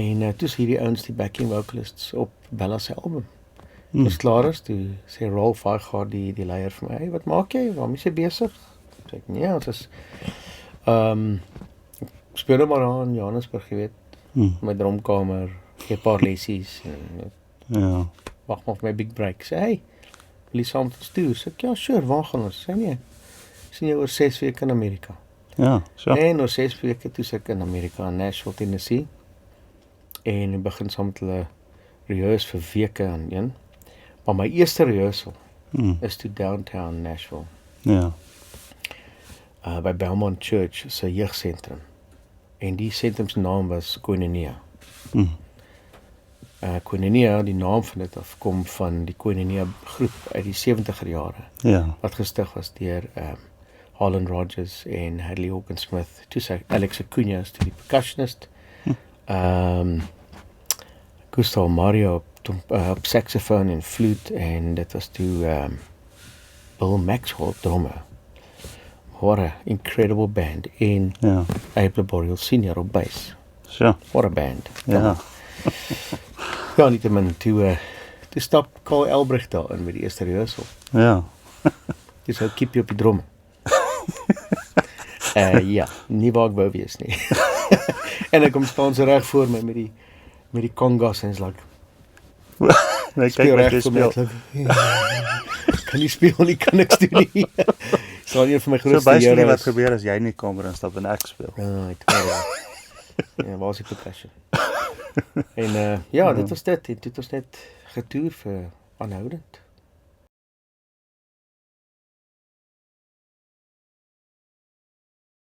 En toe is hierdie ouens die backing vocalists op Bella se album. Toe is klaar is, toe sê Rolf Vaagaard die leier vir my, hey, wat maak jy? Waarmee is jy besig? Sê ek, nee, ons is ek speel nou maar aan in Johannesburg, jy weet, my dromkamer, gee 'n paar lessies en Ja. wag maar vir my big break. Sê, hey, wil jy saam met ons toer? Sê ek, ja, sure, waar gaan ons? Sê nee, sien jou oor 6 weke in Amerika. Ja, so. En oor 6 weke toe ek in Amerika, in Nashville, Tennessee. En ek begin saam met hulle rehearse vir weke aan een. Maar my eerste rehearsal is toe downtown Nashville. Ja. By Belmont Church se jeugsentrum. En die sentrum se naam was Koinonia. Koinonia, die naam van dit afkom van die Koinonia groep uit die 70er jare. Ja. Wat gestig was deur Harlan Rogers en Hadley Hawkins Smith. Toe sê Alex Acuna is die percussionist. Gustavo Mario op saxofoon en flute en dit was toe Bill Maxwell op drummer. What a incredible band. En April Boreal Senior op bass. So. What a band. Ja. Ja, niet te min. Toe stap Carl Elbrecht daar in met die eerste rehearsal. Ja. Dis so keep jy op die drum. Ja, nie waar ek wou wees nie. En ek kom staan so reg voor my met die congas en is like Nee, kyk wat jy speel. Kan nie speel nie, kan niks doen nie. Sal een van my grootste So basically jare wat gebeur as jy nie kom en stap en ek speel. Ja, waar is die percussion? En ja, dit was dit. En dit was net getoer vir aanhoudend.